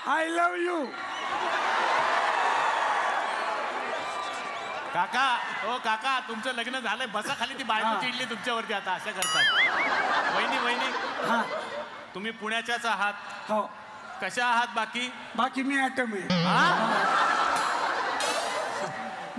I love you. काका ओ काका तुमचं लग्न झालंय, बसा खाली. ती बायको चिडली तुमच्यावरती आता, अशा करतात. वहिनी वहिनी हा तुम्ही पुण्याच्याच आहात? हो. कशा आहात बाकी? बाकी मी ॲटम आहे.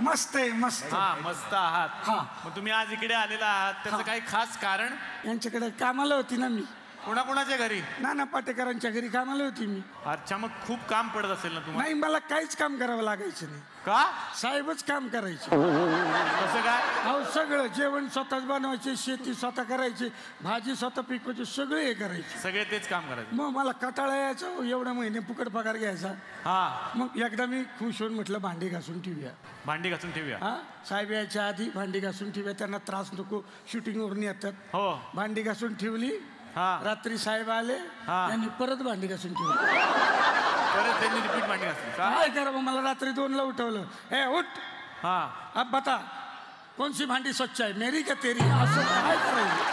मस्त आहे मस्त. हा मस्त आहात. हा. मग तुम्ही आज इकडे आलेला आहात, त्याचं काही खास कारण? यांच्याकडे कामाला होती ना मी. कोणाकोणाच्या घरी? नाना पाटेकरांच्या घरी कामाला होती मी. अच्छा, मग खूप काम पडत असेल ना तुम्हाला? नाही, मला काहीच काम करावं लागायचं नाही. का? साहेबच काम करायचे. कसं काय? अहो सगळं जेवण स्वतःच बनवायचे, शेती स्वतः करायची, भाजी स्वतः पिकवायची, सगळे हे करायचे. सगळे तेच काम करायचे. मग मला कंटाळा यायचा, एवढ्या महिने फुकट पगार घ्यायचा. हा. मग एकदा मी खुश होऊन म्हटलं भांडी घासून ठेवूया. भांडी घासून ठेवूया. हा, साहेब यायच्या आधी भांडी घासून ठेवूया, त्यांना त्रास नको, शूटिंगवरून येतात. हो. भांडी घासून ठेवली. हा. रात्री साहेब आले, त्यांनी परत भांडी घासून ठेवली. परत त्यांनी रिपीट भांडी घासली. काय करा, मला रात्री 2ला उठवलं. हे उठ. हा. अब बता कौन सी भांडी स्वच्छ आहे, मेरी का तेरी? असं काय करायचं.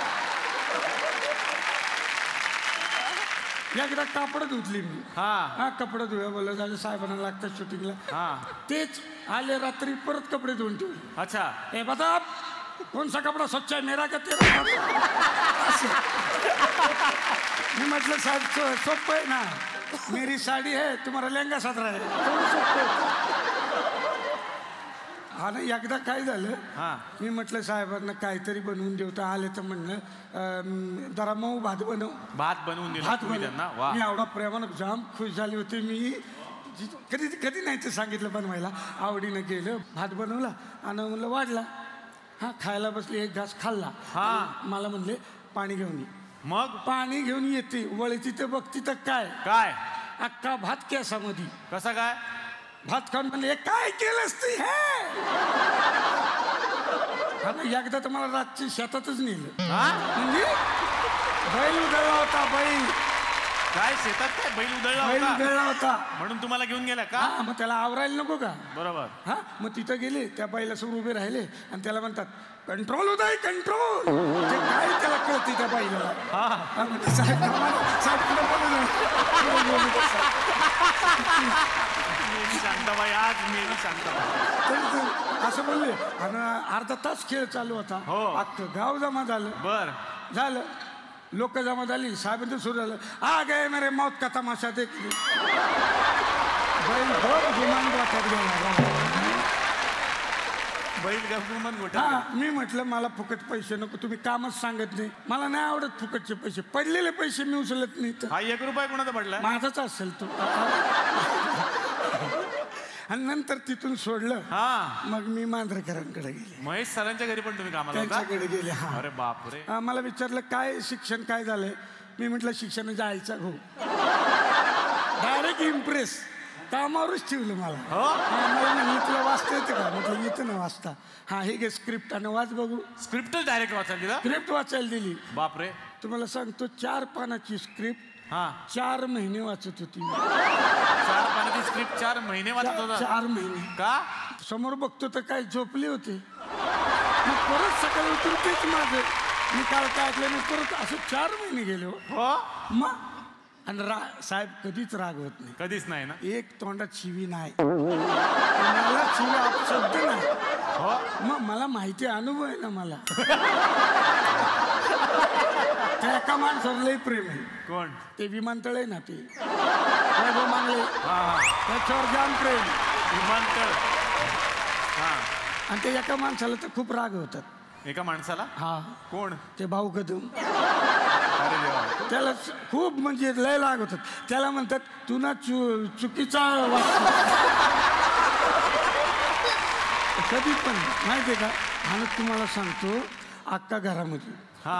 एकदा कापड धुतली मी. हा कपडे धुया बोला झालं, साहेबांना लागतात शूटिंगला. तेच आले रात्री परत कपडे धुवून ठेवले. अच्छा. हे बता कौन सा कपडा स्वच्छ आहे, मेरा का तेरा? मी म्हटलं साहेब सोपं आहे ना, मेरी साडी है तुम्हाला लेंगा साजरा आहे. हा ना, एकदा काय झालं, मी म्हटलं साहेबांना काहीतरी बनवून देऊ. तर आले तर म्हणलं जरा मऊ भात बनव. भात बनवून दिला त्यांना. मी एवढा प्रेमानं जाम खुश झाली होती. मी कधी कधी नाही ते सांगितलं बनवायला. आवडीनं केलं, भात बनवला आणि म्हणलं वाढला. हा खायला बसले, एक घास खाल्ला. मला म्हणले पाणी घेऊन ये. मग पाणी घेऊन येते, वळती तर बघती तर काय काय अख्खा भात केसामध्ये. कसा काय? भात खाऊन म्हणले काय केलंस तू हे? एकदा तर मला रातची शेतातच नेलं. म्हणजे बैल उधळला होता. बैल काय शेतात? काय बैल उधळला होता म्हणून तुम्हाला घेऊन गेला का? मग त्याला आवरायला नको का? बरोबर. हा, मग तिथं गेले, त्या बैलासमोर उभे राहिले आणि त्याला म्हणतात कंट्रोल उदय कंट्रोल. काय त्याला कळते त्या बैलाला. शांताबाई आज मेरी शांताबाई असं बोलले. आणि अर्धा तास खेळ चालू होता. अख्खं गाव जमा झालं. बर झालं, लोक जमा झाली. साहेबांचं सुरू झालं, आ गए मेरे मौत का तमाशा देख. बैल गुमान वाटत गेला. बैल गुमान गोठा. हा, मी म्हटलं मला फुकट पैसे नको, तुम्ही कामच सांगत नाही. मला नाही आवडत फुकटचे पैसे. पडलेले पैसे मी उचलत नाही. हा 1 रुपया कोणाचा पडला? माझाच असेल तो. आणि नंतर तिथून सोडलं. मग मी मांजरेकरांकडे गेले. महेश सरांच्या घरी पण तुम्ही कामाला त्यांच्याकडे गेले. अरे बापरे. मला विचारलं काय शिक्षण काय झालंय. मी म्हटलं शिक्षणाच्या आईचा भाऊ. डायरेक्ट इम्प्रेस, कामावरच ठेवलं मला. मला म्हणलं तुला वाचता येते का? म्हटलं येतं ना वाचता. हा हे घे स्क्रिप्ट आणि वाच बघू. स्क्रिप्ट डायरेक्ट वाचायला दिला? स्क्रिप्ट वाचायला दिली. बापरे. तुम्हाला सांगतो 4 पानाची स्क्रिप्ट 4 महिने वाचत होती. 4 पानाची स्क्रिप्ट 4 महिने वाचत होता? 4 महिने. का? समोर बघतो तर काय झोपले होते. मग परत सकाळी उठून तेच माझं. मी काल काय ऐकलं, मी परत असं 4 महिने गेले. मग आणि साहेब कधीच रागवत नाही. कधीच नाही ना? एक तोंडात शिवी नाही. मला शिवी अपशब्द नाही. मग मला माहिती अनुभव आहे ना मला. त्या एका माणसावर लय प्रेम आहे. कोण? ते विमानतळ आहे ना, ते वैभव मांगले. त्याच्यावर जाम प्रेम. विमानतळ. आणि ते एका माणसाला तर खूप राग होतात. एका माणसाला? कोण? ते भाऊ कदम. त्याला खूप म्हणजे लय राग होतात. त्याला म्हणतात तू ना चुकीचा कधी पण माहितीये का. आणि तुम्हाला सांगतो अख्खा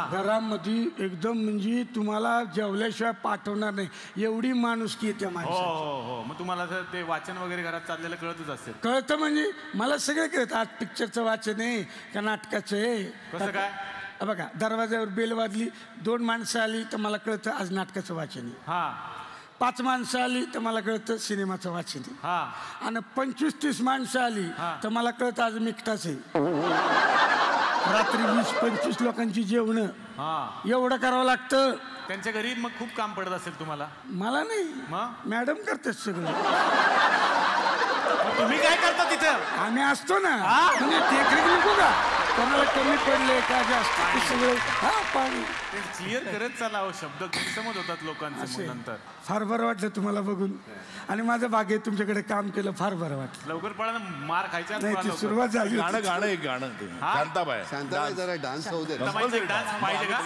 घरामध्ये एकदम म्हणजे तुम्हाला जेवल्याशिवाय पाठवणार नाही एवढी माणुसकी आहे त्या माणसाची. मग तुम्हाला ते वाचन वगैरे घरात चाललेलं कळतच असेल? कळतं म्हणजे मला सगळं कळतं. आज पिक्चरचं वाचन आहे का नाटकाचं आहे. कसं काय? बघा, दरवाज्यावर बेल वाजली, 2 माणसं आली तर मला कळतं आज नाटकाचं वाचन आहे. 5 माणसं आली तर मला कळतं सिनेमाचं वाचन आहे. आणि 25-30 माणसं आली तर मला कळतं आज मिकटाच आहे. रात्री 20-25 लोकांची जेवणं हा एवढं करावं लागतं. त्यांच्या घरी मग खूप काम पडत असेल तुम्हाला. मला नाही, मग मॅडम करतेच सगळं. मग तुम्ही काय करता तिथं? आम्ही असतो ना, म्हणजे टेक्निक नको का, कोणाला कमी पडले का जास्त ते सगळं पाणी क्लिअर करत चला हो, शब्द गैरसमज होतात लोकांचे नंतर. फार बरं वाटलं तुम्हाला बघून, आणि माझं बागेत तुमच्याकडे काम केलं फार बरं वाटलं. लवकर पडा ना, मार खायचा. नाही ती सुरुवात झाली होती. गाणं एक गाणं शांताबाई शांताबाई जरा डान्स होऊ दे. डान्स पाहिजे का?